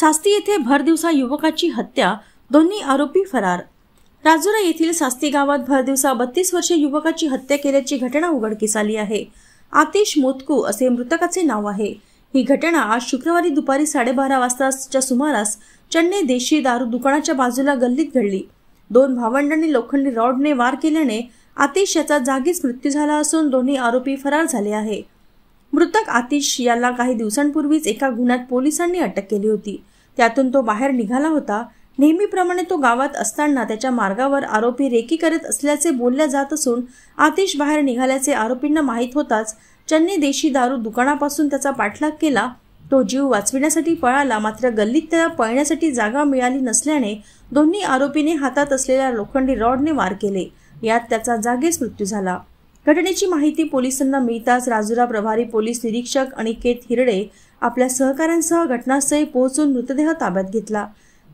सास्ती येथे भरदिवसा युवकाची हत्या, दोन्ही आरोपी फरार। राजुरा येथील सास्ती गावात भरदिवसा 32 वर्षीय युवकाची हत्या केल्याची घटना उघडकीस आली आहे। आतिश मोतकू असे मृतकाचे नाव आहे। ही घटना आज शुक्रवारी दुपारी 12:30 वाजताच्या सुमारास चन्ने देशी दारू दुकानाच्या बाजूला गल्लीत घडली। दोन भावंडांनी लोखंडी रॉडने वार केल्याने आतिश याचा जागीच मृत्यू झाला असून दोन्ही आरोपी फरार झाले आहे। मृतक आतिश याला काही दिवसांपूर्वीच एका गुन्ह्यात पोलिसांनी अटक केली होती। त्यातून तो बाहेर निघाला होता। नेहमीप्रमाणे तो गावात असताना त्याच्या मार्गावर आरोपी रेकी करत असल्याचे बोलल्या जात असून आतिश बाहेर निघाल्याचे आरोपींना माहीत होताच चन्ने देशी दारू दुकानापासून त्याचा पाठलाग केला। तो जीव वाचविण्यासाठी पळाला, मात्र गल्लीत त्याला पळण्यासाठी जागा मिळाली नसल्याने दोन्ही आरोपीने हातात असलेल्या लोखंडी रॉडने वार केले। यात त्याचा जागीच मृत्यू झाला। घटनेची माहिती पोलिसांना मिळताच राजुरा प्रभारी पोलीस निरीक्षक अनिकेत हिरडे आपल्या सहकाऱ्यांसह घटनास्थळी पोहोचून मृतदेह ताब्यात घेतला।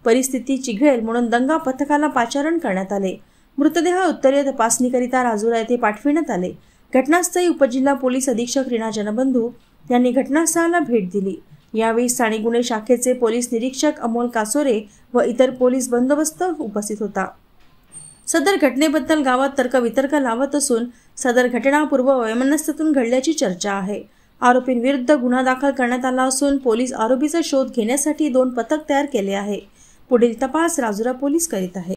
परिस्थिती चिघळेल म्हणून दंगा पथकाला पाचारण करण्यात आले। मृतदेह उत्तरीय तपासणीकरिता राजुरा येथे पाठविण्यात आले। घटनास्थळी उपजिल्हा पोलीस अधीक्षक रीना जनबंधू यांनी घटनास्थळाला भेट दिली। यावेळी स्थानिक गुन्हे शाखेचे पोलीस निरीक्षक अमोल कासोरे व इतर पोलीस बंदोबस्त उपस्थित होता। सदर घटनेबद्दल गावात तर्कवितर्क लावत असून सदर घटना पूर्व वैमनस्यातून घडल्याची चर्चा आहे। आरोपींविरुद्ध गुन्हा दाखल करण्यात आला असून पोलीस आरोपीचा शोध घेण्यासाठी 2 पथक तयार केले आहे। पुढील तपास राजुरा पोलीस करीत आहे।